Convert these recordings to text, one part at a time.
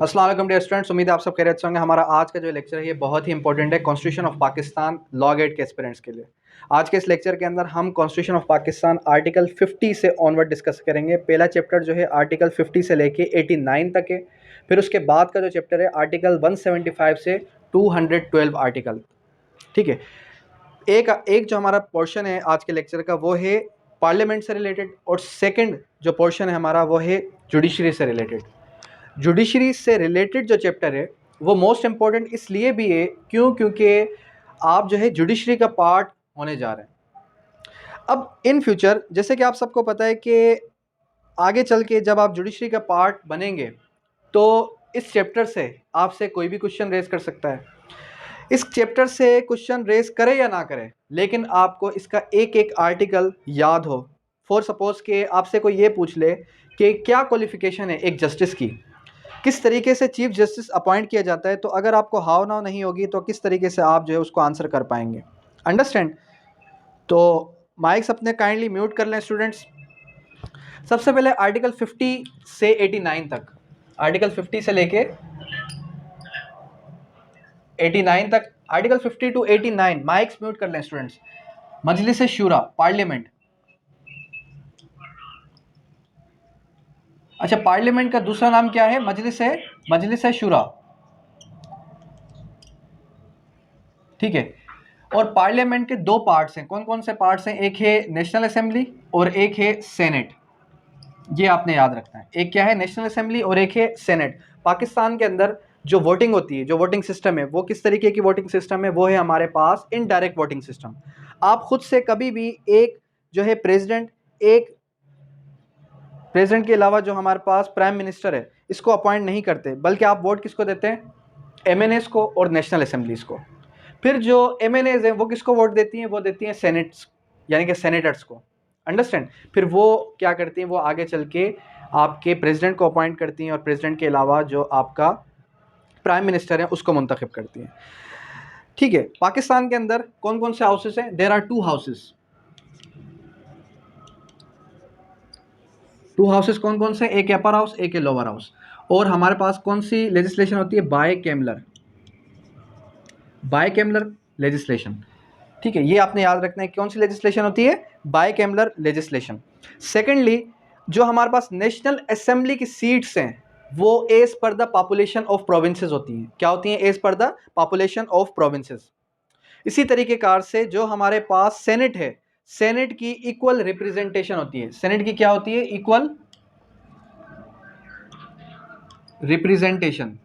अस्सलाम वालेकुम dear students, उम्मीद है आप सब खैरियत से होंगे। हमारा आज का जो लेक्चर है ये बहुत ही इंपॉर्टेंट है constitution of Pakistan law GAT के एस्पिरेंट्स के लिए। आज के इस लेक्चर के अंदर हम कॉन्स्टिट्यूशन ऑफ पाकिस्तान आर्टिकल 50 से ऑनवर्ड डिस्कस करेंगे। पहला चैप्टर जो है आर्टिकल 50 से लेके 89 तक है। फिर उसके बाद का जो चैप्टर है आर्टिकल 175 से 212 आर्टिकल। ठीक है, एक एक जो हमारा पोर्शन है आज के लेक्चर का वो है पार्लियामेंट से रिलेटेड, और सेकंड जो पोर्शन है हमारा वो है जुडिशरी से रिलेटेड। जुडिशरी से रिलेटेड जो चैप्टर है वो मोस्ट इम्पॉर्टेंट इसलिए भी है क्योंकि आप जो है जुडिशरी का पार्ट होने जा रहे हैं। अब इन फ्यूचर जैसे कि आप सबको पता है कि आगे चल के जब आप जुडिशरी का पार्ट बनेंगे तो इस चैप्टर से आपसे कोई भी क्वेश्चन रेज कर सकता है। इस चैप्टर से क्वेश्चन रेज करे या ना करे, लेकिन आपको इसका एक एक आर्टिकल याद हो। फॉर सपोज कि आपसे कोई ये पूछ ले कि क्या क्वालिफिकेशन है एक जस्टिस की, किस तरीके से चीफ जस्टिस अपॉइंट किया जाता है, तो अगर आपको हाउ नाउ नहीं होगी तो किस तरीके से आप जो है उसको आंसर कर पाएंगे। अंडरस्टैंड? तो माइक्स अपने काइंडली म्यूट कर लें स्टूडेंट्स। सबसे पहले आर्टिकल 50 से 89 तक, आर्टिकल 50 से लेके 89 तक, आर्टिकल 50 टू 89 माइक्स म्यूट कर लें स्टूडेंट्स। मजलिस शूरा, पार्लियामेंट। अच्छा, पार्लियामेंट का दूसरा नाम क्या है? मजलिस शूरा। ठीक है, और पार्लियामेंट के दो पार्ट्स हैं। कौन कौन से पार्ट्स हैं? एक है नेशनल असेंबली और एक है सेनेट। ये आपने याद रखना है, एक क्या है नेशनल असेंबली और एक है सेनेट। पाकिस्तान के अंदर जो वोटिंग होती है, जो वोटिंग सिस्टम है, वो किस तरीके की वोटिंग सिस्टम है? वो है हमारे पास इनडायरेक्ट वोटिंग सिस्टम। आप खुद से कभी भी एक जो है प्रेसिडेंट, एक प्रेसिडेंट के अलावा जो हमारे पास प्राइम मिनिस्टर है, इसको अपॉइंट नहीं करते, बल्कि आप वोट किसको देते हैं? एमएनएस को और नेशनल असेंबलीज को। फिर जो एमएनएज हैं वो किसको वोट देती हैं? वो देती हैं सेनेट्स, यानी कि सेनेटर्स को। अंडरस्टैंड? फिर वो क्या करती हैं? वो आगे चल के आपके प्रेसिडेंट को अपॉइंट करती हैं और प्रेसिडेंट के अलावा जो आपका प्राइम मिनिस्टर है उसको मुंतखब करती हैं। ठीक है, पाकिस्तान के अंदर कौन कौन से हाउसेस हैं? There are two houses. Two houses कौन कौन से? एक अपर हाउस, एक है लोअर हाउस। और हमारे पास कौन सी लेजिस्लेशन होती है? Bicameral legislation. ठीक है, ये आपने याद रखना है, कौन सी लेजिस्लेशन होती है? Bicameral legislation. सेकेंडली, जो हमारे पास नेशनल असेंबली की सीट्स हैं वो as per the population of provinces होती हैं। क्या होती हैं? As per the population of provinces. इसी तरीके कार से जो हमारे पास सेनेट है, सेनेट की इक्वल रिप्रेजेंटेशन होती है। सेनेट की क्या होती है? Equal representation.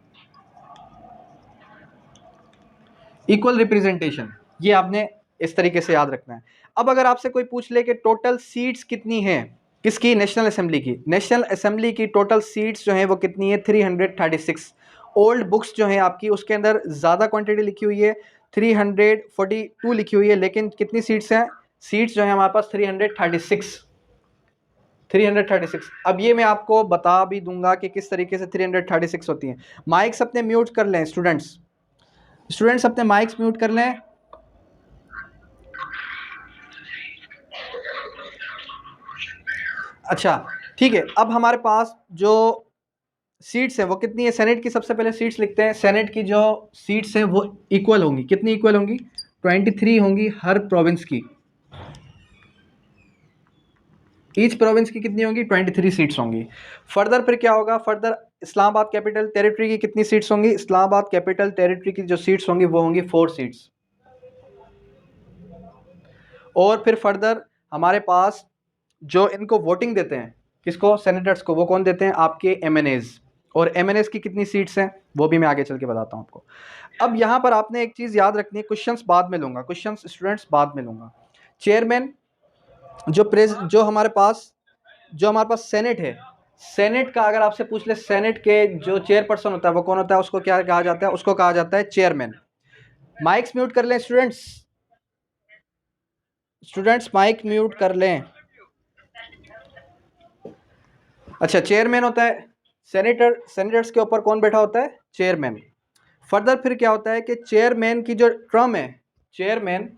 इक्वल रिप्रेजेंटेशन, ये आपने इस तरीके से याद रखना है। अब अगर आपसे कोई पूछ ले कि टोटल सीट्स कितनी हैं, किसकी? नेशनल असेंबली की। नेशनल असेंबली की टोटल सीट्स जो हैं वो कितनी है? 336। ओल्ड बुक्स जो हैं आपकी उसके अंदर ज़्यादा क्वांटिटी लिखी हुई है, 342 लिखी हुई है, लेकिन कितनी सीट्स हैं? सीट्स जो है हमारे पास 336। 336। अब ये मैं आपको बता भी दूंगा कि किस तरीके से 336 होती हैं। माइक्स अपने म्यूट कर लें स्टूडेंट्स। स्टूडेंट्स अपने माइक्स म्यूट कर लें। अच्छा, ठीक है, अब हमारे पास जो सीट्स हैं वो कितनी है? सेनेट की सबसे पहले सीट्स लिखते हैं। सेनेट की जो सीट्स हैं वो इक्वल होंगी। कितनी इक्वल होंगी? 23 होंगी हर प्रोविंस की। ईच प्रोविंस की कितनी होंगी? 23 सीट्स होंगी। फर्दर फिर क्या होगा? फर्दर इस्लामाबाद कैपिटल टेरिटरी की कितनी सीट्स होंगी? इस्लामाबाद कैपिटल टेरिटरी की जो सीट्स होंगी वो होंगी 4 सीट्स। और फिर फर्दर हमारे पास जो इनको वोटिंग देते हैं, किसको? सेनेटर्स को। वो कौन देते हैं? आपके एमएनएज। और एमएनएज की कितनी सीट्स हैं वो भी मैं आगे चल के बताता हूँ आपको। अब यहाँ पर आपने एक चीज़ याद रखनी है, क्वेश्चंस बाद में लूँगा, क्वेश्चंस स्टूडेंट्स बाद में लूँगा। चेयरमैन जो हमारे पास सेनेट है, सेनेट का अगर आपसे पूछ ले, सेनेट के जो चेयरपर्सन होता है वो कौन होता है? उसको क्या कहा जाता है? उसको कहा जाता है चेयरमैन। माइक्स म्यूट कर लें स्टूडेंट्स। स्टूडेंट्स माइक म्यूट कर लें। अच्छा, चेयरमैन होता है सेनेटर्स के ऊपर कौन बैठा होता है? चेयरमैन। फर्दर फिर क्या होता है कि चेयरमैन की जो टर्म है, चेयरमैन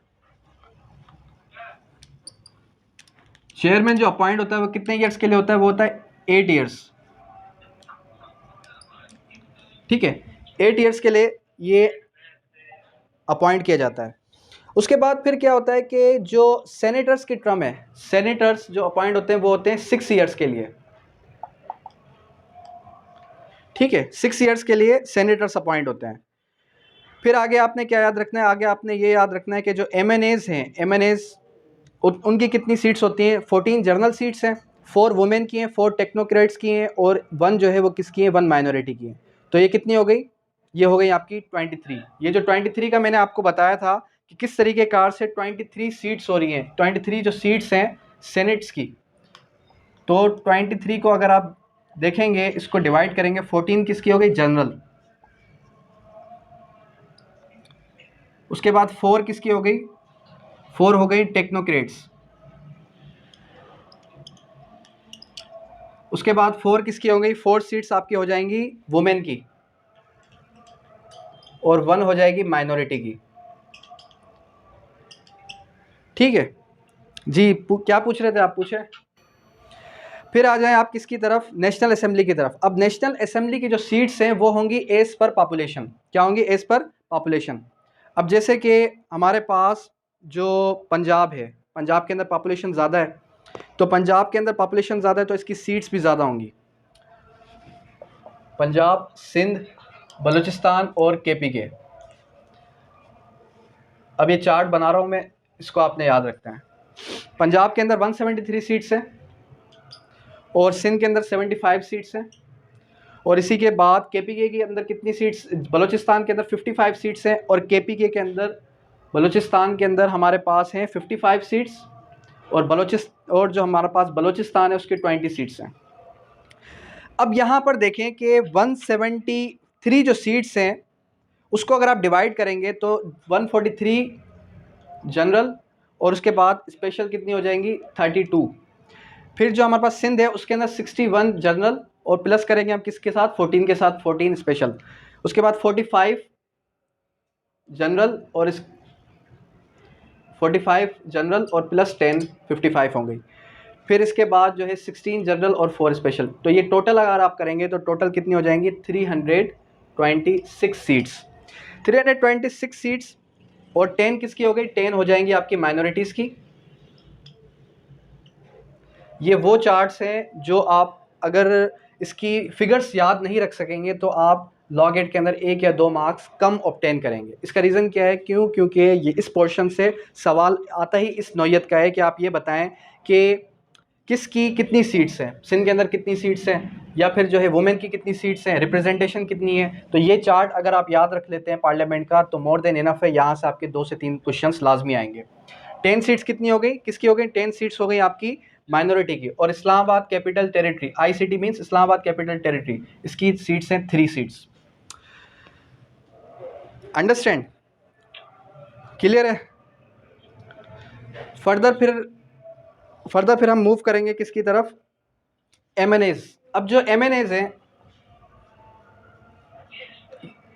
जो अपॉइंट होता है वो कितने ईयर्स के लिए होता है? वो होता है 8 ईयर्स। ठीक है, 8 ईयर्स के लिए ये अपॉइंट किया जाता है। उसके बाद फिर क्या होता है कि जो सेनेटर्स की टर्म है, सेनेटर्स जो अपॉइंट होते हैं वो होते हैं 6 ईयर्स के लिए। ठीक है, 6 ईयर्स के लिए सेनेटर्स अपॉइंट होते हैं। फिर आगे आपने क्या याद रखना है, आगे आपने ये याद रखना है कि जो एमएनएज हैं, एमएनएज उनकी कितनी सीट्स होती हैं, 14 जनरल सीट्स हैं, 4 वुमेन की हैं, 4 टेक्नोक्रेट्स की हैं, और 1 जो है वो किसकी है, 1 माइनॉरिटी की है। तो ये कितनी हो गई, ये हो गई आपकी 23। ये जो 23 का मैंने आपको बताया था कि किस तरीके कार से 23 सीट्स हो रही हैं, 23 जो सीट्स हैं सेनेट्स की। तो 23 को अगर आप देखेंगे, इसको डिवाइड करेंगे, 14 किसकी हो गई, जनरल, उसके बाद 4 किसकी हो गई, 4 हो गई टेक्नोक्रेट्स, उसके बाद 4 किसकी हो गई, 4 सीट्स आपकी हो जाएंगी वुमेन की, और 1 हो जाएगी माइनॉरिटी की। ठीक है जी, क्या पूछ रहे थे आप, पूछे। फिर आ जाएं आप किसकी तरफ, नेशनल असेंबली की तरफ। अब नेशनल असेंबली की जो सीट्स हैं वो होंगी एज पर पॉपुलेशन। क्या होंगी, एज पर पॉपुलेशन। अब जैसे कि हमारे पास जो पंजाब है, पंजाब के अंदर पॉपुलेशन ज़्यादा है, तो पंजाब के अंदर पॉपुलेशन ज़्यादा है तो इसकी सीट्स भी ज़्यादा होंगी। पंजाब, सिंध, बलूचिस्तान और केपी के। अब ये चार्ट बना रहा हूँ मैं, इसको आपने याद रखना है। पंजाब के अंदर 173 सीट्स हैं, और सिंध के अंदर 75 सीट्स हैं, और इसी के बाद केपीके के अंदर कितनी सीट्स, बलूचिस्तान के अंदर 55 सीट्स हैं, और केपीके के अंदर, बलूचिस्तान के अंदर हमारे पास हैं 55 सीट्स, और जो हमारे पास बलूचिस्तान है उसके 20 सीट्स हैं। अब यहाँ पर देखें कि 173 जो सीट्स हैं उसको अगर आप डिवाइड करेंगे तो 143 जनरल, और उसके बाद स्पेशल कितनी हो जाएंगी, 32। फिर जो हमारे पास सिंध है उसके अंदर 61 जनरल, और प्लस करेंगे हम किसके साथ, 14 के साथ, 14 स्पेशल। उसके बाद 45 जनरल, और 45 जनरल और प्लस 10, 55 हो गई। फिर इसके बाद जो है 16 जनरल और 4 स्पेशल। तो ये टोटल अगर आप करेंगे तो टोटल कितनी हो जाएंगी, 326 सीट्स। 326 सीट्स, और 10 किसकी हो गई, 10 हो जाएंगी आपकी माइनॉरिटीज़ की। ये वो चार्ट्स हैं जो आप अगर इसकी फिगर्स याद नहीं रख सकेंगे तो आप लॉ गेट के अंदर 1 या 2 मार्क्स कम ऑब्टेन करेंगे। इसका रीज़न क्या है, क्योंकि ये इस पोर्शन से सवाल आता ही इस नौयत का है कि आप ये बताएं कि किसकी कितनी सीट्स हैं, सिंध के अंदर कितनी सीट्स हैं, या फिर जो है वुमेन की कितनी सीट्स हैं, रिप्रेजेंटेशन कितनी है। तो ये चार्ट अगर आप याद रख लेते हैं पार्लियामेंट का तो मोर देन इनफ है, यहाँ से आपके 2 से 3 क्वेश्चंस लाजमी आएंगे। 10 सीट्स कितनी हो गई, किसकी हो गई, 10 सीट्स हो गई आपकी माइनॉरिटी की। और Islamabad capital territory, ICT means Islamabad capital territory, इसकी सीट्स हैं 3 सीट्स। अंडरस्टैंड, क्लियर है। फर्दर फिर हम मूव करेंगे किसकी तरफ, एमएनएज। अब जो एमएनएज हैं,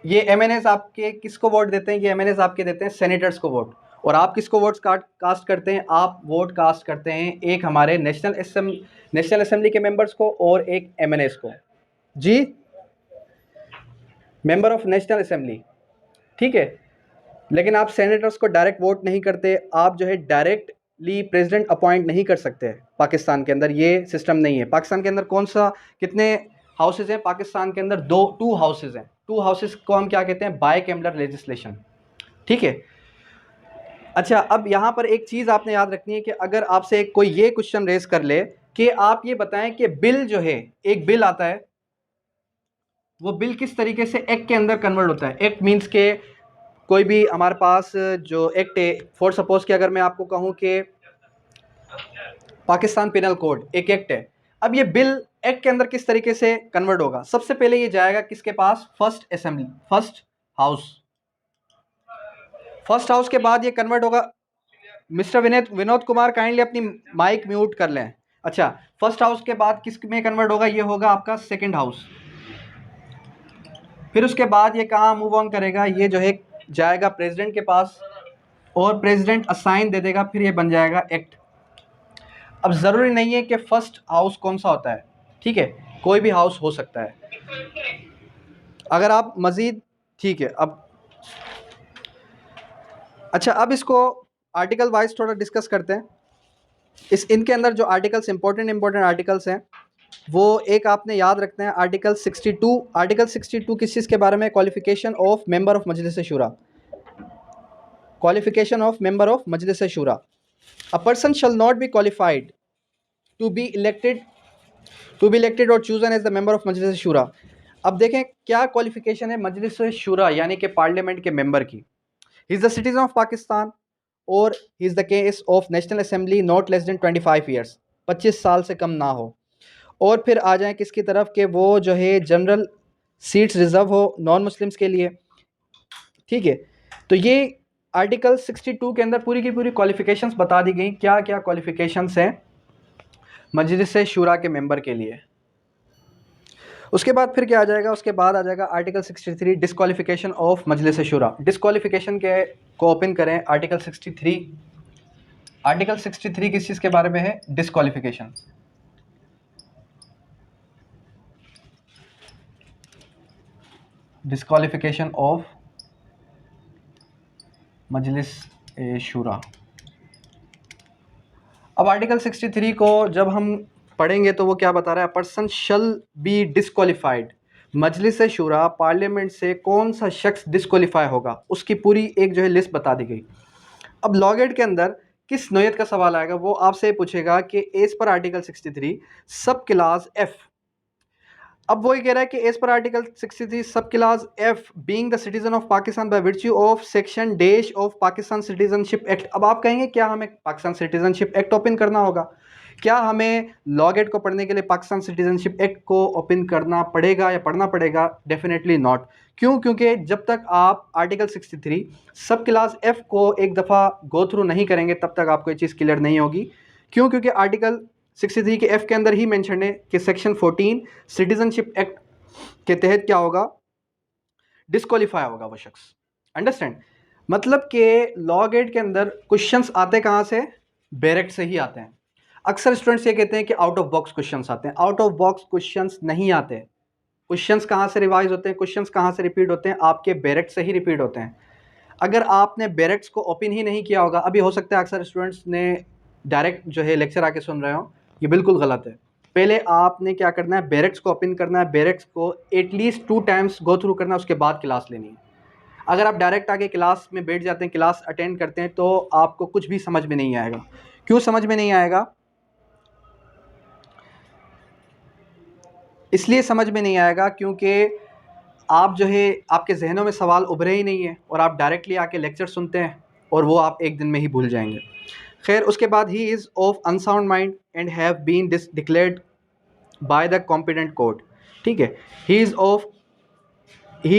ये एमएनएज आपके किसको वोट देते हैं, ये एमएनएज आपके देते हैं सेनेटर्स को वोट। और आप किसको वोट कास्ट करते हैं, आप वोट कास्ट करते हैं एक हमारे नेशनल असेंबली के मेंबर्स को और एक एमएनएज को। जी, मेंबर ऑफ नेशनल असेंबली, ठीक है। लेकिन आप सेनेटर्स को डायरेक्ट वोट नहीं करते, आप जो है डायरेक्टली प्रेसिडेंट अपॉइंट नहीं कर सकते। पाकिस्तान के अंदर ये सिस्टम नहीं है। पाकिस्तान के अंदर कौन सा, कितने हाउसेज हैं, पाकिस्तान के अंदर 2 हाउसेज हैं। 2 हाउसेज को हम क्या कहते हैं, बाई कैमरल लेजिस्लेशन, ठीक है। अच्छा, अब यहाँ पर एक चीज़ आपने याद रखनी है कि अगर आपसे कोई ये क्वेश्चन रेज कर ले कि आप ये बताएं कि बिल जो है, एक बिल आता है, वो बिल किस तरीके से एक्ट के अंदर कन्वर्ट होता है। एक्ट मीन्स के कोई भी हमारे पास जो एक्ट है, फॉर सपोज कि अगर मैं आपको कहूँ कि पाकिस्तान पिनल कोड एक एक्ट है, अब ये बिल एक्ट के अंदर किस तरीके से कन्वर्ट होगा। सबसे पहले ये जाएगा किसके पास, फर्स्ट असेंबली, फर्स्ट हाउस के बाद ये कन्वर्ट होगा। मिस्टर विनोद कुमार काइंडली अपनी माइक म्यूट कर लें। अच्छा, फर्स्ट हाउस के बाद किस में कन्वर्ट होगा, ये होगा आपका सेकंड हाउस। फिर उसके बाद ये कहाँ मूव ऑन करेगा, ये जो है जाएगा प्रेसिडेंट के पास, और प्रेसिडेंट असाइन दे देगा, फिर ये बन जाएगा एक्ट। अब ज़रूरी नहीं है कि फर्स्ट हाउस कौन सा होता है, ठीक है, कोई भी हाउस हो सकता है। अगर आप मज़ीद, ठीक है, अब अच्छा, अब इसको आर्टिकल वाइज थोड़ा डिस्कस करते हैं। इनके अंदर जो आर्टिकल्स इंपॉर्टेंट आर्टिकल्स हैं, वो एक आपने याद रखते हैं, आर्टिकल 62। आर्टिकल 62 किस चीज़ के बारे में? Qualification of member of Majlis Shura. Qualification of member of Majlis Shura. A person shall not be qualified to be elected और chosen as the member of Majlis Shura. अब देखें क्या क्वालिफिकेशन है मजलिस शूरा यानी कि पार्लियामेंट के मेंबर की। He is the citizen of Pakistan और he is the case of national assembly not less than 25 years, 25 साल से कम ना हो। और फिर आ जाएं किसकी तरफ के वो जो है जनरल सीट्स रिजर्व हो नॉन मुस्लिम्स के लिए। ठीक है, तो ये आर्टिकल 62 के अंदर पूरी की पूरी क्वालिफिकेशंस बता दी गई, क्या क्या क्वालिफिकेशंस हैं मजलिस शूरा के मेंबर के लिए। उसके बाद फिर क्या आ जाएगा? उसके बाद आ जाएगा आर्टिकल 63 डिस्क्वालिफिकेशन ऑफ मजलिस शूरा। डिस्क्वालिफिकेशन के को ओपन करें, आर्टिकल 63। आर्टिकल 63 किस चीज़ के बारे में है? Disqualification. Disqualification of Majlis Shura. अब आर्टिकल 63 को जब हम पढ़ेंगे तो वो क्या बता रहा है? Person shall be disqualified. Majlis Shura parliament से कौन सा शख्स डिस्क्वालीफाई होगा, उसकी पूरी एक जो है लिस्ट बता दी गई। अब लॉ गेट के अंदर किस नोयत का सवाल आएगा? वो आपसे पूछेगा कि एज पर आर्टिकल 63 सब क्लास एफ। अब वो ये कह रहा है कि एज पर आर्टिकल 63 सब class F being the citizen of Pakistan by virtue of section dash of Pakistan citizenship act. अब आप कहेंगे क्या हमें पाकिस्तान सिटीजनशिप एक्ट ओपन करना होगा? क्या हमें लॉ गेट को पढ़ने के लिए पाकिस्तान सिटीजनशिप एक्ट को ओपन करना पड़ेगा या पढ़ना पड़ेगा? Definitely not. क्यों? क्योंकि जब तक आप आर्टिकल 63 सब क्लास एफ को एक दफ़ा गो थ्रू नहीं करेंगे तब तक आपको ये चीज़ क्लियर नहीं होगी। क्यों? क्योंकि आर्टिकल 63 के एफ के अंदर ही मेंशन है कि सेक्शन 14 सिटीजनशिप एक्ट के तहत क्या होगा? डिस्क्वालीफाई होगा वो शख्स। अंडरस्टैंड? मतलब कि लॉ गेट के अंदर क्वेश्चंस आते कहाँ से? बैरेक्ट से ही आते हैं। अक्सर स्टूडेंट्स ये कहते हैं कि आउट ऑफ बॉक्स क्वेश्चंस आते हैं। आउट ऑफ बॉक्स क्वेश्चंस नहीं आते। क्वेश्चंस कहाँ से रिवाइज होते हैं? क्वेश्चंस कहाँ से रिपीट होते हैं? आपके बैरेक्ट से ही रिपीट होते हैं। अगर आपने बैरेक्ट्स को ओपन ही नहीं किया होगा, अभी हो सकता है अक्सर स्टूडेंट्स ने डायरेक्ट जो है लेक्चर आके सुन रहे हो, ये बिल्कुल गलत है। पहले आपने क्या करना है? बैरेक्ट्स को ओपन करना है, बैरेक्ट्स को एटलीस्ट 2 टाइम्स गो थ्रू करना है, उसके बाद क्लास लेनी है। अगर आप डायरेक्ट आके क्लास में बैठ जाते हैं, क्लास अटेंड करते हैं, तो आपको कुछ भी समझ में नहीं आएगा। क्यों समझ में नहीं आएगा? इसलिए समझ में नहीं आएगा क्योंकि आप जो है आपके जहनों में सवाल उभरे ही नहीं है और आप डायरेक्टली आके लेक्चर सुनते हैं और वो आप एक दिन में ही भूल जाएंगे। खैर, उसके बाद he is of unsound mind and have been declared by the competent court. ठीक है, he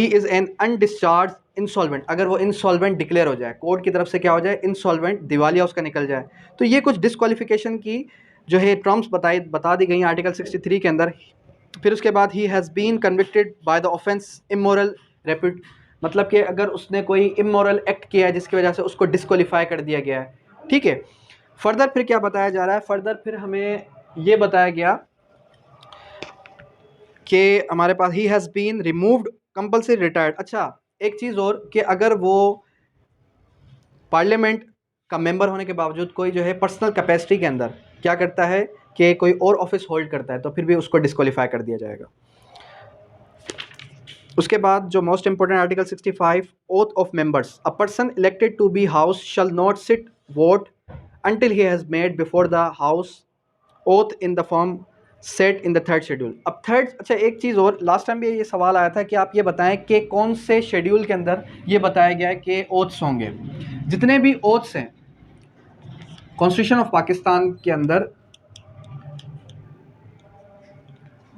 is an undischarge insolvent. अगर वो इंसॉल्वेंट डिक्लेयर हो जाए, कोर्ट की तरफ से क्या हो जाए? इंसॉल्वेंट, दिवालिया उसका निकल जाए। तो ये कुछ डिस्क्वालिफिकेशन की जो है टर्म्स बता दी गई आर्टिकल 63 के अंदर। फिर उसके बाद he has been convicted by the offence immoral repute. मतलब कि अगर उसने कोई इमोरल एक्ट किया है जिसकी वजह से उसको डिस्क्वालीफाई कर दिया गया है। ठीक है, फर्दर फिर क्या बताया जा रहा है? फर्दर फिर हमें ये बताया गया कि हमारे पास he has been removed compulsory retired. अच्छा, एक चीज़ और कि अगर वो पार्लियामेंट का मेंबर होने के बावजूद कोई जो है पर्सनल कैपेसिटी के अंदर क्या करता है कि कोई और ऑफिस होल्ड करता है, तो फिर भी उसको डिस्क्वालीफाई कर दिया जाएगा। उसके बाद जो most important article 65 oath of members. A person elected to be house shall not sit vote until he has made before the house oath in the form set in the third schedule। अब third, अच्छा एक चीज़ और, last time भी ये सवाल आया था कि आप ये बताएं कि कौन से शेड्यूल के अंदर ये बताया गया है कि ओथ्स होंगे। जितने भी ओथ्स हैं कॉन्स्टिट्यूशन ऑफ पाकिस्तान के अंदर,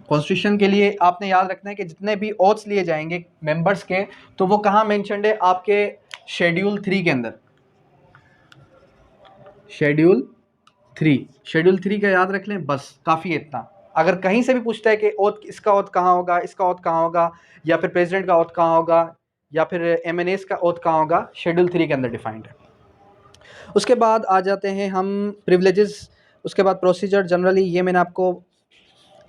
कॉन्स्टिट्यूशन के लिए आपने याद रखना है कि जितने भी ओथ्स लिए जाएंगे मेंबर्स के, तो वो कहाँ मेंशन्ड है? आपके शेड्यूल 3 के अंदर। शेड्यूल 3 का याद रख लें, बस काफ़ी है इतना। अगर कहीं से भी पूछता है कि ओथ, इसका ओथ कहाँ होगा, इसका ओथ कहाँ होगा, या फिर प्रेसिडेंट का ओथ कहाँ होगा, या फिर एमएनएस का ओथ कहाँ होगा, शेड्यूल 3 के अंदर डिफाइंड है। उसके बाद आ जाते हैं हम प्रिविलेजेस। उसके बाद प्रोसीजर जनरली, ये मैंने आपको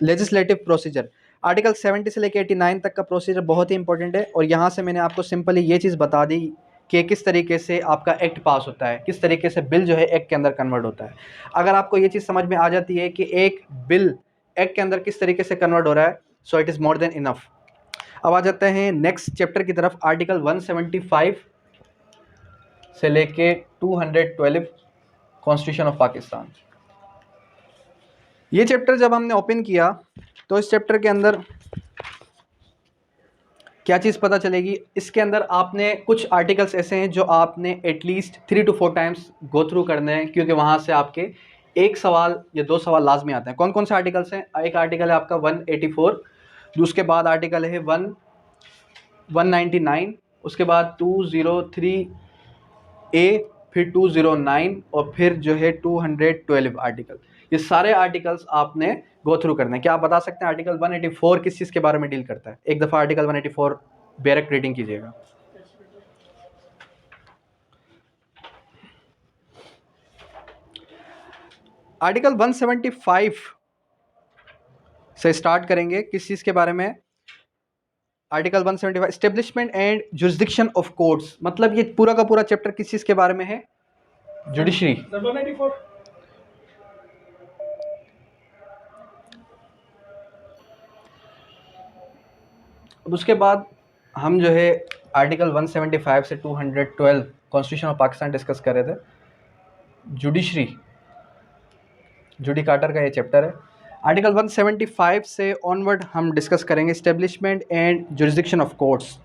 लेजिस्लेटिव प्रोसीजर। आर्टिकल 70 से लेकर 89 तक का प्रोसीजर बहुत ही इंपॉर्टेंट है, और यहाँ से मैंने आपको सिंपली ये चीज़ बता दी कि किस तरीके से आपका एक्ट पास होता है, किस तरीके से बिल जो है एक्ट के अंदर कन्वर्ट होता है। अगर आपको ये चीज़ समझ में आ जाती है कि एक बिल एक्ट के अंदर किस तरीके से कन्वर्ट हो रहा है, so it is more than enough. अब आ जाते हैं नेक्स्ट चैप्टर की तरफ, आर्टिकल 175 से लेके 212 कॉन्स्टिट्यूशन ऑफ पाकिस्तान। ये चैप्टर जब हमने ओपन किया तो इस चैप्टर के अंदर क्या चीज़ पता चलेगी, इसके अंदर आपने कुछ आर्टिकल्स ऐसे हैं जो आपने at least 3 to 4 times go through करने हैं, क्योंकि वहाँ से आपके एक सवाल या दो सवाल लाजमी आते हैं। कौन कौन से आर्टिकल्स हैं? एक आर्टिकल है आपका 184, उसके बाद आर्टिकल है 199, उसके बाद 203A, फिर 209 और फिर जो है 212 आर्टिकल। ये सारे आर्टिकल्स आपने गो थ्रू करने हैं। क्या आप बता सकते हैं आर्टिकल 184 किस चीज़ के बारे में डील करता है? एक दफ़ा आर्टिकल 184 डायरेक्ट रीडिंग कीजिएगा। आर्टिकल 175 से स्टार्ट करेंगे, किस चीज़ के बारे में? Article 175 establishment and jurisdiction of courts, मतलब ये पूरा का पूरा चैप्टर किस चीज़ के बारे में है? जुडिशरी। 194। अब उसके बाद हम जो है आर्टिकल 175 से 212 कॉन्स्टिट्यूशन ऑफ पाकिस्तान डिस्कस कर रहे थे। जुडिशरी, जुडिकाटर का ये चैप्टर है। आर्टिकल 175 से ऑनवर्ड हम डिस्कस करेंगे establishment and jurisdiction of courts.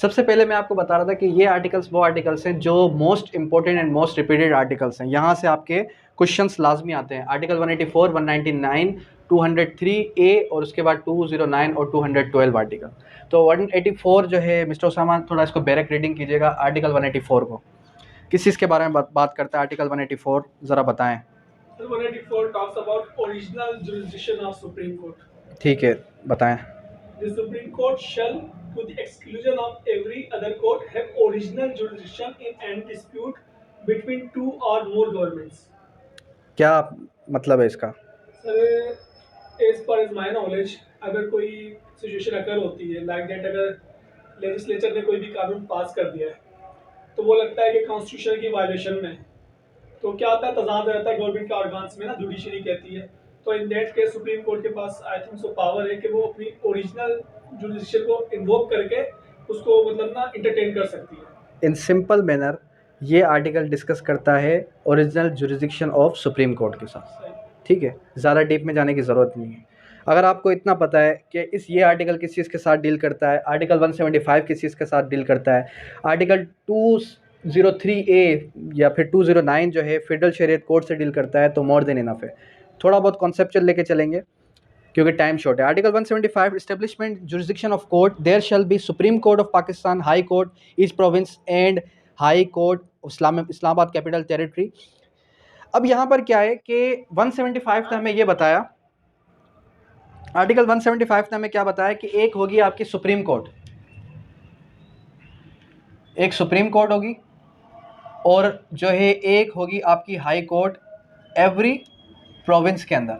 सबसे पहले मैं आपको बता रहा था कि ये आर्टिकल्स वो आर्टिकल्स हैं जो most important and most repeated articles हैं, यहाँ से आपके क्वेश्चंस लाजमी आते हैं। आर्टिकल 184, 199, 203A और उसके बाद 209 और 212 आर्टिकल। तो 184 जो है मिस्टर उसामा, थोड़ा इसको बैरक रीडिंग कीजिएगा। आर्टिकल 184 को किस चीज़ के बारे में बात करता है आर्टिकल 184, ज़रा बताएं। 184 talks about original jurisdiction of Supreme Court. ठीक है, बताएं। The Supreme Court shall, to the exclusion of every other court, have original jurisdiction in any dispute between two or more governments. क्या मतलब है इसका? Sir, as per as my knowledge, अगर कोई situation अकर होती है लाइक दैट, अगर legislature ने कोई भी कानून पास कर दिया है तो वो लगता है कि कॉन्स्टिट्यूशन की वायलेशन में है, तो क्या होता है, तजाद रहता है गवर्नमेंट के ऑर्गन्स में ना, जुडिशरी कहती है। तो in that case supreme court के पास आई थिंक सो पावर है कि वो अपनी ओरिजिनल जुडिशरी को इन्वोक करके उसको मतलब ना इंटरटेन कर सकती है। इन सिंपल मैनर ये आर्टिकल डिस्कस करता है original jurisdiction of supreme court के साथ। ठीक है, ज़्यादा डीप में जाने की ज़रूरत नहीं है। अगर आपको इतना पता है कि ये आर्टिकल किस चीज़ के साथ डील करता है, आर्टिकल 175 किस चीज़ के साथ डील करता है, आर्टिकल 203A या फिर 209 जो है फेडरल शरीयत कोर्ट से डील करता है, तो मोर देन इनफ है। थोड़ा बहुत कॉन्सेप्चुअल लेके चलेंगे क्योंकि टाइम शॉर्ट है। Article 175 establishment jurisdiction of court, there shall be supreme court of Pakistan, high court each province and high court Islamabad capital territory. अब यहाँ पर क्या है कि 175 ने हमें ये बताया, आर्टिकल 175 ने हमें क्या बताया कि एक होगी आपकी सुप्रीम कोर्ट, एक सुप्रीम कोर्ट होगी, और जो है एक होगी आपकी हाई कोर्ट एवरी प्रोविंस के अंदर।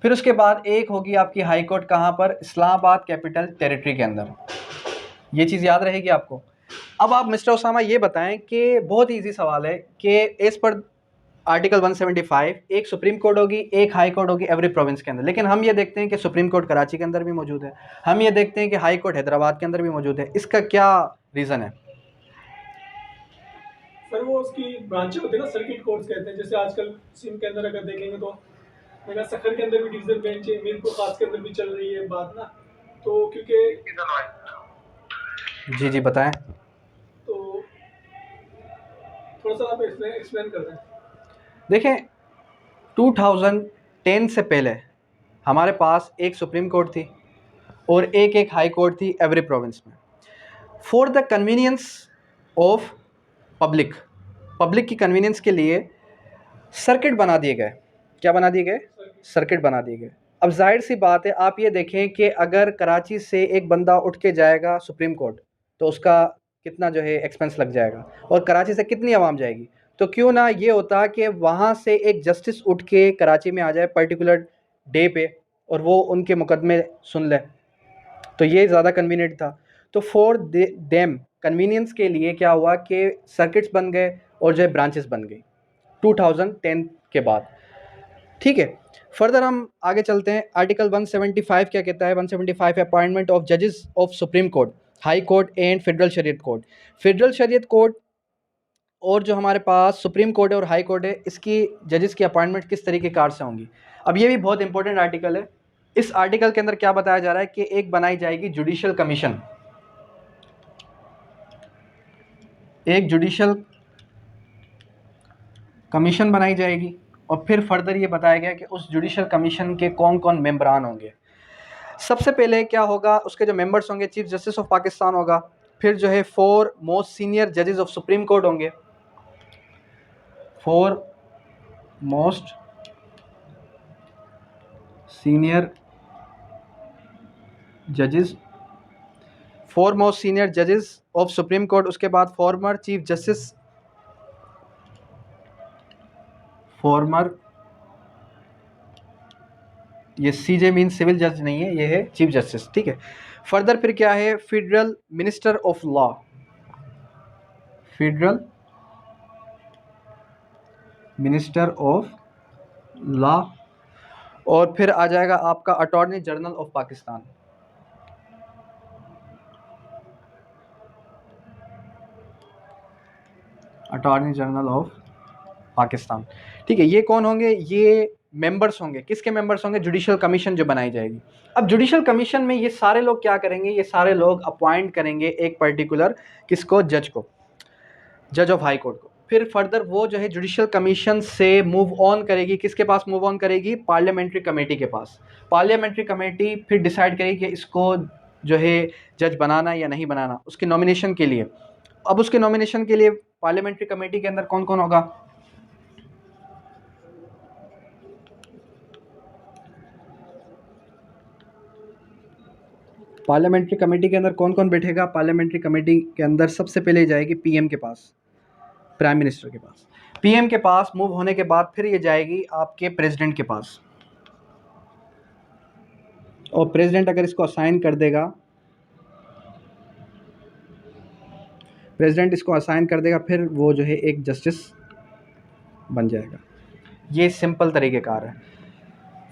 फिर उसके बाद एक होगी आपकी हाई कोर्ट कहाँ पर? इस्लामाबाद कैपिटल टेरिटरी के अंदर। ये चीज़ याद रहेगी आपको। अब आप मिस्टर उसामा ये बताएं कि बहुत ही ईजी सवाल है कि एज पर आर्टिकल 175 एक सुप्रीम कोर्ट होगी, एक हाई कोर्ट होगी एवरी प्रोविंस के अंदर, लेकिन हम ये देखते हैं कि सुप्रीम कोर्ट कराची के अंदर भी मौजूद है, हम ये देखते हैं कि हाई कोर्ट हैदराबाद के अंदर भी मौजूद है। इसका क्या रीज़न है? सर वो उसकी ब्रांचें होती है ना, सर्किट कोर्ट्स कहते हैं। जैसे आजकल सिंध के अंदर अगर देखेंगे तो मेरा सखर के अंदर भी डिवीजन बेंच है, मीरपुर खास के अंदर भी चल रही है बात ना, तो क्योंकि जी जी बताएं। तो थोड़ा सा आप एक्सप्लेन कर दें। देखें, 2010 से पहले हमारे पास एक सुप्रीम कोर्ट थी और एक हाई कोर्ट थी एवरी प्रोविंस में। For the convenience of public की कन्वीनियंस के लिए सर्किट बना दिए गए। क्या बना दिए गए? सर्किट बना दिए गए। अब जाहिर सी बात है, आप ये देखें कि अगर कराची से एक बंदा उठ के जाएगा सुप्रीम कोर्ट तो उसका कितना जो है एक्सपेंस लग जाएगा, और कराची से कितनी आवाम जाएगी। तो क्यों ना ये होता कि वहाँ से एक जस्टिस उठ के कराची में आ जाए पर्टिकुलर डे पे, और वो उनके मुकदमे सुन ले, तो ये ज़्यादा कन्वीनियंट था। तो फॉर देम कन्वीनियंस के लिए क्या हुआ कि सर्किट्स बन गए और जो है ब्रांचेस बन गई 2010 के बाद। ठीक है, फर्दर हम आगे चलते हैं। आर्टिकल 175 क्या कहता है? 175 अपॉइंटमेंट ऑफ जजेस of supreme court, high court and federal शरीयत कोर्ट। फेडरल शरीयत कोर्ट और जो हमारे पास सुप्रीम कोर्ट है और हाई कोर्ट है, इसकी जजेस की अपॉइंटमेंट किस तरीके कार से होंगी। अब ये भी बहुत इंपॉर्टेंट आर्टिकल है। इस आर्टिकल के अंदर क्या बताया जा रहा है कि एक बनाई जाएगी जुडिशियल कमीशन, एक जुडिशियल कमीशन बनाई जाएगी और फिर फर्दर ये बताया गया कि उस जुडिशियल कमीशन के कौन कौन मेंबरान होंगे। सबसे पहले क्या होगा, उसके जो मेंबर्स होंगे, चीफ जस्टिस ऑफ पाकिस्तान होगा, फिर जो है 4 मोस्ट सीनियर जजेस ऑफ सुप्रीम कोर्ट होंगे, 4 मोस्ट सीनियर जजेस, 4 मोस्ट सीनियर जजेस ऑफ सुप्रीम कोर्ट। उसके बाद फॉर्मर चीफ जस्टिस, फॉर्मर, ये सीजे मीन सिविल जज नहीं है, ये है चीफ जस्टिस। ठीक है, फर्दर फिर क्या है, federal minister of law, federal minister of law, और फिर आ जाएगा आपका attorney general of Pakistan, attorney general of Pakistan. ठीक है, ये कौन होंगे? ये मेंबर्स होंगे। किसके मेंबर्स होंगे? जुडिशियल कमीशन जो बनाई जाएगी। अब जुडिशियल कमीशन में ये सारे लोग क्या करेंगे? ये सारे लोग अपॉइंट करेंगे एक पर्टिकुलर किसको? जज को, जज ऑफ हाई कोर्ट को। फिर फर्दर वो जो है जुडिशियल कमीशन से मूव ऑन करेगी, किसके पास मूव ऑन करेगी? पार्लियामेंट्री कमेटी के पास। पार्लियामेंट्री कमेटी फिर डिसाइड करेगी कि इसको जो है जज बनाना या नहीं बनाना, उसकी नॉमिनेशन के लिए। अब उसके नॉमिनेशन के लिए पार्लियामेंट्री कमेटी के अंदर कौन कौन होगा? पार्लियामेंट्री कमेटी के अंदर कौन कौन बैठेगा? पार्लियामेंट्री कमेटी के अंदर सबसे पहले जाएगी पीएम के पास, प्राइम मिनिस्टर के पास। पीएम के पास मूव होने के बाद फिर ये जाएगी आपके प्रेसिडेंट के पास, और प्रेसिडेंट अगर इसको असाइन कर देगा, प्रेसिडेंट इसको असाइन कर देगा, फिर वो जो है एक जस्टिस बन जाएगा। ये सिंपल तरीक़ेकार है।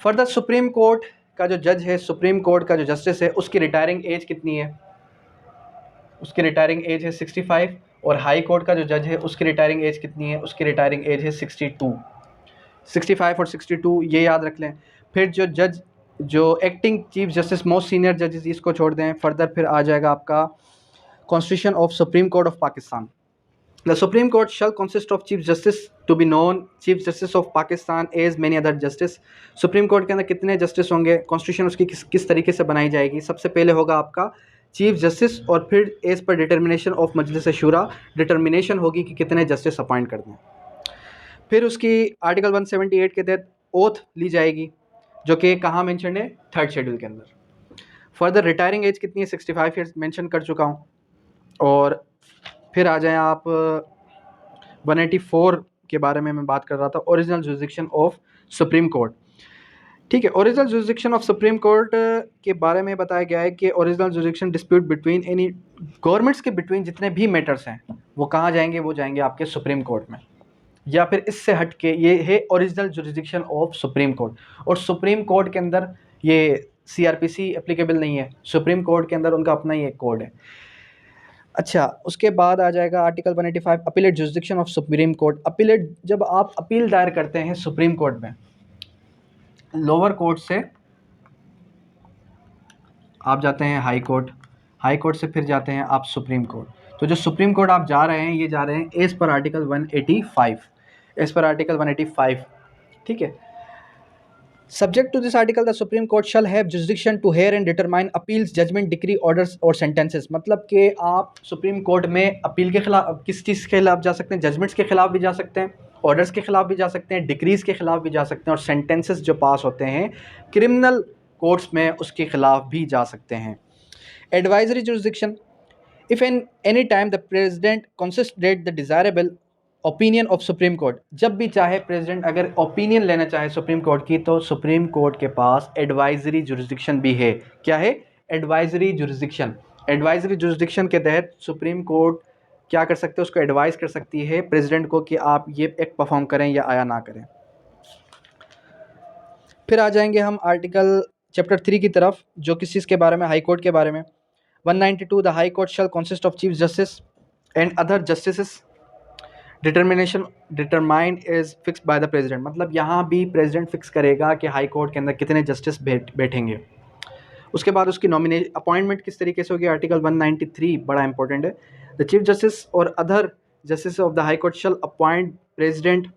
फर्दर सुप्रीम कोर्ट का जो जज है, सुप्रीम कोर्ट का जो जस्टिस है, उसकी रिटायरिंग एज कितनी है? उसकी रिटायरिंग एज है 65। और हाई कोर्ट का जो जज है उसकी रिटायरिंग एज कितनी है? उसकी रिटायरिंग एज है 62। 65 और 62 ये याद रख लें। फिर जो जज, जो acting chief justice, most senior जजेस, इसको छोड़ दें। फर्दर फिर आ जाएगा आपका constitution of supreme court of Pakistan. The Supreme Court shall consist of Chief Justice to be known, Chief Justice of Pakistan as many other justice। Supreme court के अंदर कितने जस्टिस होंगे? कॉन्स्टिट्यूशन उसकी किस तरीके से बनाई जाएगी? सबसे पहले होगा आपका चीफ जस्टिस, और फिर as per determination of Majlis शूरा डिटर्मिनेशन होगी कि कितने जस्टिस अपॉइंट कर दें। फिर उसकी आर्टिकल 178 के तहत ओथ ली जाएगी, जो कि कहाँ मेंशन है? 3rd शेड्यूल के अंदर। फर्दर रिटायरिंग एज कितनी है? 65 ईयर्स मेंशन कर चुका हूँ। और फिर आ जाएं आप 184 के बारे में मैं बात कर रहा था, original jurisdiction of supreme court. ठीक है, original jurisdiction of supreme court के बारे में बताया गया है कि original jurisdiction dispute between any governments के बिटवीन जितने भी मैटर्स हैं वो कहाँ जाएंगे? वो जाएंगे आपके सुप्रीम कोर्ट में, या फिर इससे हट के ये है original jurisdiction of supreme court. और सुप्रीम कोर्ट के अंदर ये CRPC एप्लीकेबल नहीं है, सुप्रीम कोर्ट के अंदर उनका अपना ही एक कोड है। अच्छा, उसके बाद आ जाएगा article 185 appellate jurisdiction of supreme court. Appellate, जब आप अपील दायर करते हैं सुप्रीम कोर्ट में, लोअर कोर्ट से आप जाते हैं हाई कोर्ट, हाई कोर्ट से फिर जाते हैं आप सुप्रीम कोर्ट। तो जो सुप्रीम कोर्ट आप जा रहे हैं, ये जा रहे हैं as per article 185, as per article 185। ठीक है, subject to this article the supreme court shall have jurisdiction to hear and determine appeals, judgement, decree, orders और सेंटेंसेस। मतलब कि आप सुप्रीम कोर्ट में अपील के खिलाफ, किस चीज़ के खिलाफ जा सकते हैं? जजमेंट्स के खिलाफ भी जा सकते हैं, ऑर्डर्स के खिलाफ भी जा सकते हैं, डिक्रीज़ के खिलाफ भी जा सकते हैं, और सेंटेंसेस जो पास होते हैं क्रिमिनल कोर्ट्स में उसके खिलाफ भी जा सकते हैं। Advisory jurisdiction, if in any time the president considers the desirable opinion of supreme court, जब भी चाहे प्रेसिडेंट अगर ओपिनियन लेना चाहे सुप्रीम कोर्ट की, तो सुप्रीम कोर्ट के पास एडवाइजरी जुरिस्डिक्शन भी है। क्या है? Advisory jurisdiction. एडवाइजरी जुरिस्डिक्शन के तहत सुप्रीम कोर्ट क्या कर सकते हैं, उसको एडवाइस कर सकती है प्रेसिडेंट को कि आप ये एक्ट परफॉर्म करें या आया ना करें। फिर आ जाएंगे हम आर्टिकल चैप्टर 3 की तरफ, जो किस चीज़ के बारे में, हाई कोर्ट के बारे में। 192 the high court shall consist of chief justice and other justices determination determined is fix by the president. मतलब यहाँ भी प्रेसिडेंट फिक्स करेगा कि हाई कोर्ट के अंदर कितने जस्टिस बैठेंगे। उसके बाद उसकी नॉमिनेशन अपॉइंटमेंट किस तरीके से होगी, आर्टिकल 193 बड़ा इंपॉर्टेंट है। द चीफ जस्टिस और other justice of the high court shall appoint president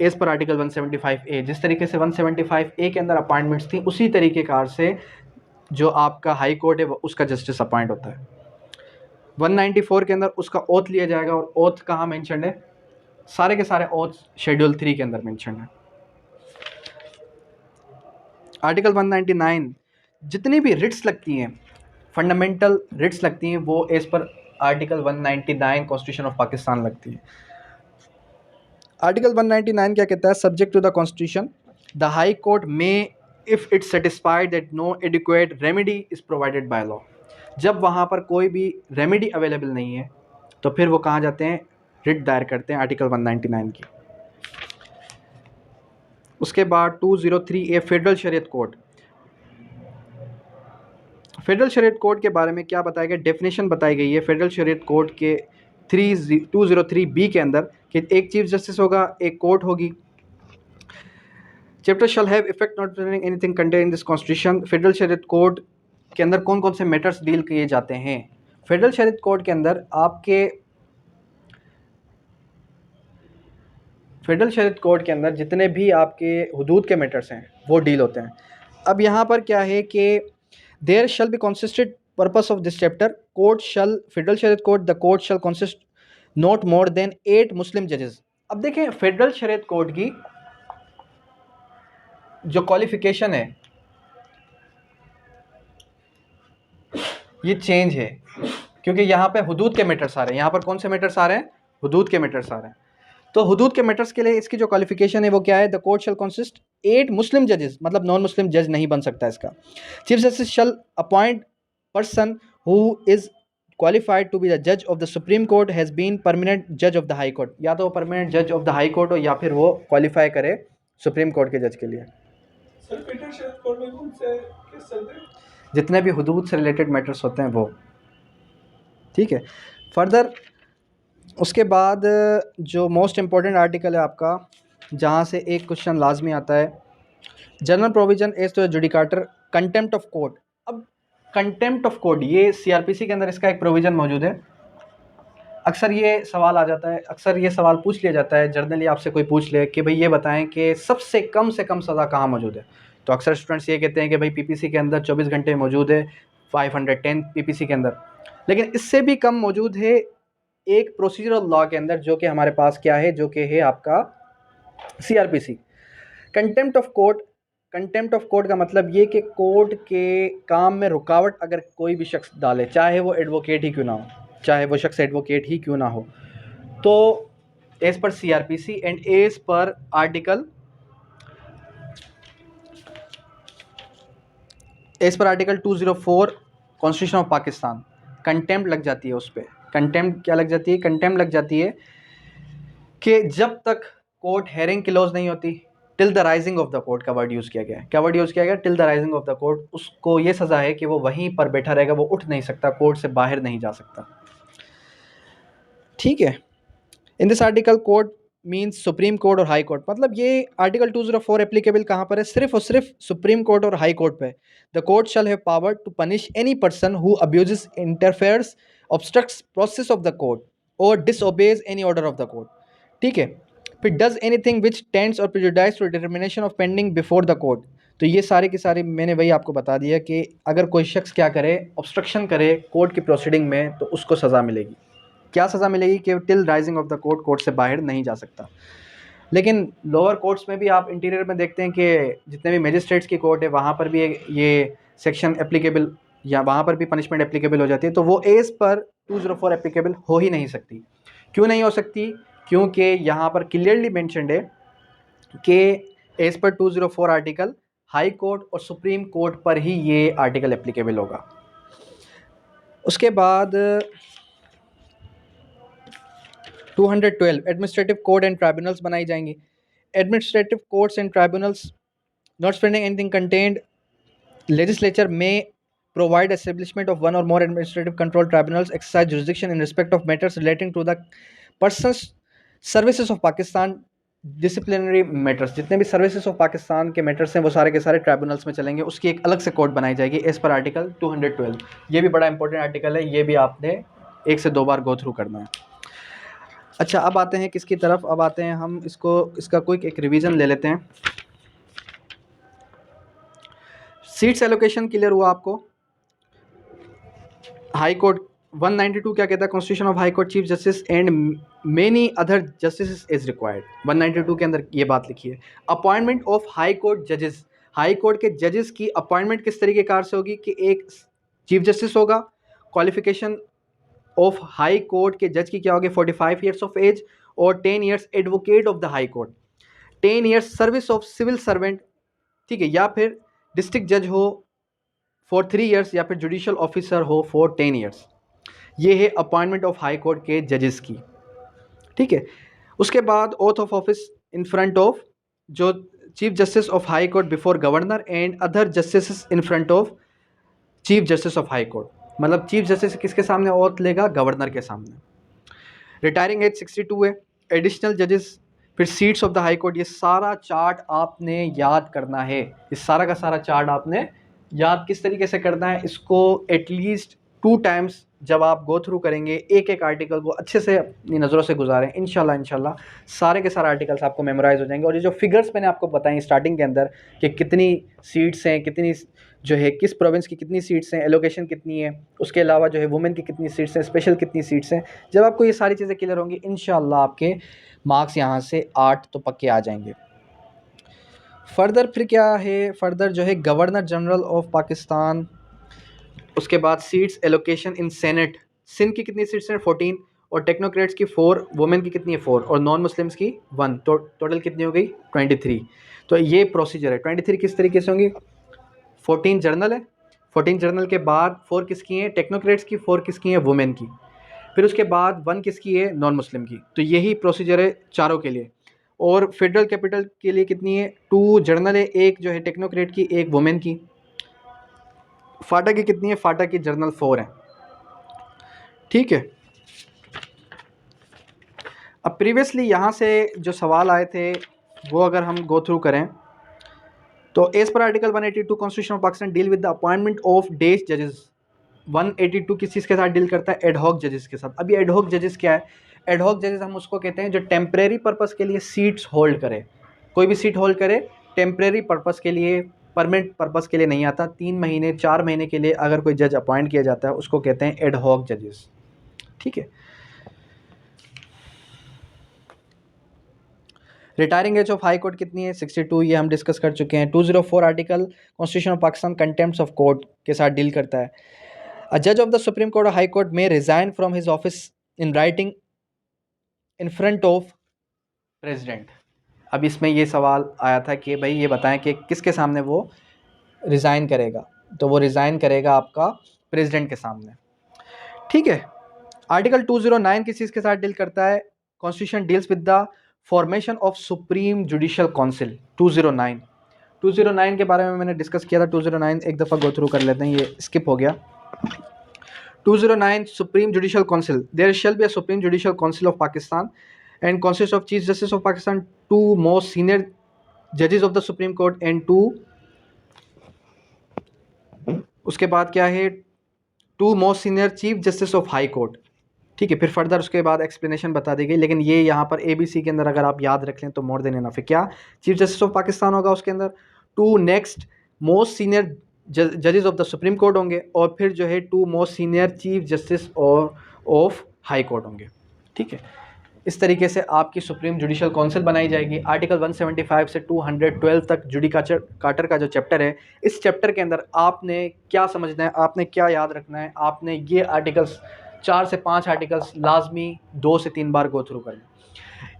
as per article 175A। जिस तरीके से 175A के अंदर अपॉइंटमेंट्स थी, उसी तरीके कार से जो आपका हाई कोर्ट है उसका जस्टिस अपॉइंट होता है। 194 के अंदर उसका ओथ लिया जाएगा, और ओथ कहाँ मेंशन है, सारे के सारे ओथ शेड्यूल 3 के अंदर मेंशन है। आर्टिकल 199 जितनी भी रिट्स लगती हैं, फंडामेंटल रिट्स लगती हैं, वो as per article 199 constitution of Pakistan लगती है। आर्टिकल 199 क्या कहता है, subject to the constitution the high court में if it's satisfied that no adequate remedy is provided by law. जब वहाँ पर कोई भी रेमेडी अवेलेबल नहीं है, तो फिर वो कहाँ जाते हैं, रिट दायर करते हैं आर्टिकल 199 की। उसके बाद 203A federal Shariat code. Federal Shariat code के बारे में क्या बताया गया, डेफिनेशन बताई गई है फेडरल शरीयत कोड के 203B के अंदर कि एक चीफ जस्टिस होगा, एक कोर्ट होगी। Chapter shall have effect not anything contain in this constitution. Federal Shariat code के अंदर कौन कौन से मैटर्स डील किए जाते हैं। फेडरल शरीयत कोड के अंदर आपके फेडरल शरीयत कोड के अंदर जितने भी आपके हुदूद के मैटर्स हैं वो डील होते हैं। अब यहाँ पर क्या है कि there shall be consisted purpose of this chapter court shall federal Shariat court the court shall consist not more than 8 Muslim जजेस। अब देखें फेडरल शरीयत कोड की जो क्वालिफिकेशन है ये चेंज है, क्योंकि यहाँ पे हुदूद के मैटर्स आ रहे हैं। यहाँ पर कौन से मैटर्स आ रहे हैं, हुदूद के मैटर्स आ रहे हैं। तो हुदूद के मैटर्स के लिए इसकी जो क्वालिफिकेशन है वो क्या है, the court shall consist 8 Muslim जजेस, मतलब नॉन मुस्लिम जज नहीं बन सकता इसका। Chief justice shell appoint person who is qualified to be the जज of the supreme court has been permanent जज ऑफ द हाई कोर्ट। या तो वो परमानेंट जज ऑफ द हाई कोर्ट हो, या फिर वो क्वालिफाई करे सुप्रीम कोर्ट के जज के लिए। सर फेडरल शरीयत कोड में कौन से केस चलते हैं? जितने भी हुदूद से रिलेटेड मैटर्स होते हैं वो, ठीक है। फर्दर उसके बाद जो मोस्ट इम्पॉर्टेंट आर्टिकल है आपका, जहाँ से एक क्वेश्चन लाजमी आता है, general provision as to judicature contempt of court. अब कंटेम्प्ट ऑफ कोर्ट ये सीआरपीसी के अंदर इसका एक प्रोविज़न मौजूद है। अक्सर ये सवाल आ जाता है, अक्सर ये सवाल पूछ लिया जाता है, जर्नली आपसे कोई पूछ ले कि भाई ये बताएं कि सबसे कम से कम सज़ा कहाँ मौजूद है। तो अक्सर स्टूडेंट्स ये कहते हैं कि भाई पीपीसी के अंदर 24 घंटे मौजूद है, 510 पीपीसी के अंदर। लेकिन इससे भी कम मौजूद है एक प्रोसीजरल लॉ के अंदर, जो कि हमारे पास क्या है, जो कि है आपका CrPC. Contempt of court. Contempt of court का मतलब ये कि कोर्ट के काम में रुकावट अगर कोई भी शख्स डाले, चाहे वो एडवोकेट ही क्यों ना हो, चाहे वो शख्स एडवोकेट ही क्यों ना हो, तो as per CrPC and as per article 204 constitution of Pakistan contempt लग जाती है। उस पर कंटेम्प्ट क्या लग जाती है, कंटेम्प्ट लग जाती है कि जब तक कोर्ट हेयरिंग क्लोज नहीं होती, till the rising of the court का वर्ड यूज़ किया गया है। क्या वर्ड यूज़ किया गया, till the rising of the court. उसको ये सज़ा है कि वो वहीं पर बैठा रहेगा, वो उठ नहीं सकता, कोर्ट से बाहर नहीं जा सकता, ठीक है। In this article court means supreme court और हाई कोर्ट। मतलब ये आर्टिकल 204 एप्लीकेबल कहाँ पर है, सिर्फ और सिर्फ सुप्रीम कोर्ट और हाई कोर्ट पे। The court shall have power to punish any person who abuses, interferes, obstructs process of the court और disobeys any order of the court, ठीक है। फिर डज एनीथिंग विच टेंड्स और prejudice to determination of pending before the court. तो ये सारे की सारी मैंने वही आपको बता दिया कि अगर कोई शख्स क्या करे, ऑब्स्ट्रक्शन करे कोर्ट की प्रोसीडिंग में, तो उसको सज़ा मिलेगी। क्या सज़ा मिलेगी कि till rising of the court, court से बाहर नहीं जा सकता। लेकिन लोअर कोर्ट्स में भी आप इंटीरियर में देखते हैं कि जितने भी मजिस्ट्रेट्स की कोर्ट है वहाँ पर भी ये सेक्शन एप्लीकेबल, या वहाँ पर भी पनिशमेंट एप्लीकेबल हो जाती है। तो वो एज पर 204 एप्लीकेबल हो ही नहीं सकती। क्यों नहीं हो सकती, क्योंकि यहाँ पर क्लियरली मेंशन्ड है कि as per 204 article high court और सुप्रीम कोर्ट पर ही ये आर्टिकल एप्लीकेबल होगा। उसके बाद 212 एडमिनिस्ट्रेटिव कोर्ट एंड ट्राइब्यूनल्स बनाई जाएंगी। Administrative courts and tribunals notwithstanding anything contained, legislature may provide establishment of one or more administrative control tribunals exercise jurisdiction in respect of matters relating to the persons services of Pakistan disciplinary matters। जितने भी services of Pakistan के matters हैं वो सारे के सारे tribunals में चलेंगे। उसकी एक अलग से कोर्ट बनाई जाएगी एज पर आर्टिकल 212। ये भी बड़ा इंपॉर्टेंट आर्टिकल है, ये भी आपने 1 से 2 बार गो थ्रू करना है। अच्छा, अब आते हैं किसकी तरफ, अब आते हैं हम इसका क्विक एक रिवीजन ले लेते हैं। सीट्स एलोकेशन क्लियर हुआ आपको। हाई कोर्ट 192 क्या कहता है, constitution of high court chief justice and many other justice is required. 192 के अंदर ये बात लिखी है। अपॉइंटमेंट ऑफ हाई कोर्ट जजेस, हाई कोर्ट के जजेस की अपॉइंटमेंट किस तरीके कार से होगी कि एक चीफ जस्टिस होगा। क्वालिफिकेशन ऑफ हाई कोर्ट के जज की क्या होगी, 45 ईयर्स ऑफ एज और 10 years advocate of the high court, 10 years service of civil servant, ठीक है, या फिर डिस्ट्रिक्ट जज हो फॉर 3 ईयर्स या फिर जुडिशियल ऑफिसर हो फॉर 10 ईयर्स। ये है अपॉइंटमेंट ऑफ हाई कोर्ट के जजेस की, ठीक है। उसके बाद oath of office in front of जो chief justice of high court before governor and other justice in front of chief justice of high court, मतलब चीफ जस्टिस किसके सामने ओथ लेगा, गवर्नर के सामने। रिटायरिंग एज 62 है। एडिशनल जजेस, फिर seats of the high court, ये सारा चार्ट आपने याद करना है। इस सारा का सारा चार्ट आपने याद किस तरीके से करना है, इसको एटलीस्ट 2 टाइम्स जब आप गो थ्रू करेंगे एक एक आर्टिकल को अच्छे से अपनी नज़रों से गुजारें, इंशाल्लाह सारे के सारे आर्टिकल्स आपको मेमोराइज हो जाएंगे। और ये जो फिगर्स मैंने आपको बताई स्टार्टिंग के अंदर कि कितनी सीट्स हैं, कितनी जो है किस प्रोविंस की कितनी सीट्स हैं, एलोकेशन कितनी है, उसके अलावा जो है वुमेन की कितनी सीट्स हैं, स्पेशल कितनी सीट्स हैं, जब आपको ये सारी चीज़ें क्लियर होंगी इंशाल्लाह आपके मार्क्स यहाँ से 8 तो पक्के आ जाएंगे। फर्दर फिर क्या है, फर्दर जो है गवर्नर जनरल ऑफ पाकिस्तान, उसके बाद seats allocation in senate, Sindh की कितनी सीट्स हैं 14 और टेक्नोक्रेट्स की 4, वुमेन की कितनी है 4 और नॉन मुस्लिम्स की 1, तो टोटल कितनी हो गई 23। तो ये प्रोसीजर है। 23 किस तरीके से होंगी, 14 जर्नल है, 14 जर्नल के बाद 4 किसकी हैं टेक्नोक्रेट्स की, 4 किसकी हैं वुमेन की, फिर उसके बाद 1 किसकी है नॉन मुस्लिम की। तो यही प्रोसीजर है चारों के लिए। और फेडरल कैपिटल के लिए कितनी है, 2 जर्नल है, 1 जो है टेक्नोक्रेट की, 1 वुमेन की। फाटा की कितनी है, फाटा की जर्नल 4 है, ठीक है। अब प्रीवियसली यहाँ से जो सवाल आए थे वो अगर हम गो थ्रू करें तो as per article 182 constitution of Pakistan deal with the appointment of days जजेस। 182 किस चीज़ के साथ डील करता है, एडहॉक जजेस के साथ। अभी एडहॉक जजेस क्या है, एडहॉक जजेस हम उसको कहते हैं जो टेम्परेरी पर्पस के लिए सीट्स होल्ड करे, कोई भी सीट होल्ड करे टेम्परेरी पर्पस के लिए, परमानेंट पर्पस के लिए नहीं आता। 3 महीने 4 महीने के लिए अगर कोई जज अपॉइंट किया जाता है उसको कहते हैं एडहॉक जजेस, ठीक है। Retiring age of high court कितनी है 62, ये हम डिस्कस कर चुके हैं। 204 article constitution of Pakistan contempt of court के साथ डील करता है। अ जज ऑफ द सुप्रीम कोर्ट और हाई कोर्ट में resign from his office in writing in front of president. अब इसमें ये सवाल आया था कि भाई ये बताएं कि किसके सामने वो रिज़ाइन करेगा, तो वो रिज़ाइन करेगा आपका प्रेसिडेंट के सामने, ठीक है। आर्टिकल 209 किस चीज़ के साथ डील करता है, constitution deals with the formation of supreme judicial council. 209 के बारे में मैंने डिस्कस किया था। 209 एक दफ़ा गो थ्रू कर लेते हैं, ये स्किप हो गया। 209 supreme judicial council, there shall be a supreme judicial council of Pakistan and consists of Chief Justice of Pakistan, 2 most senior judges of the Supreme Court and 2, उसके बाद क्या है 2 most senior Chief Justice of High Court, ठीक है। फिर further उसके बाद explanation बता दी गई, लेकिन ये यहाँ पर ABC के अंदर अगर आप याद रख लें तो मोर देन इनफ है। क्या चीफ जस्टिस ऑफ पाकिस्तान होगा, उसके अंदर 2 नेक्स्ट मोस्ट सीनियर जजेस ऑफ द सुप्रीम कोर्ट होंगे और फिर जो है 2 most senior chief justice of high court होंगे, ठीक है। इस तरीके से आपकी सुप्रीम जुडिशियल काउंसिल बनाई जाएगी। आर्टिकल 175 से 212 तक जुडिकाटर का जो चैप्टर है, इस चैप्टर के अंदर आपने क्या समझना है, आपने क्या याद रखना है, आपने ये आर्टिकल्स 4 से 5 आर्टिकल्स लाजमी 2 से 3 बार गो थ्रू करना।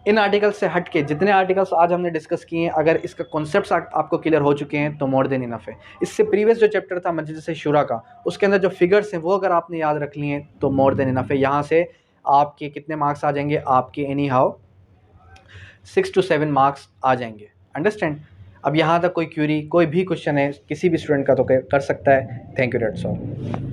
इन आर्टिकल्स से हट के जितने आर्टिकल्स आज हमने डिस्कस किए हैं, अगर इसका कॉन्सेप्ट्स आपको क्लियर हो चुके हैं तो मोर देन इनफ है। इससे प्रीवियस जो चैप्टर था मजलिस शुरा का, उसके अंदर जो फिगर्स हैं वो अगर आपने याद रख लिए हैं तो मोर देन इनफ है। यहाँ से आपके कितने मार्क्स आ जाएंगे, आपके एनी हाउ 6 to 7 मार्क्स आ जाएंगे। अंडरस्टैंड। अब यहाँ तक कोई क्यूरी, कोई भी क्वेश्चन है किसी भी स्टूडेंट का तो कर सकता है। Thank you, that's all.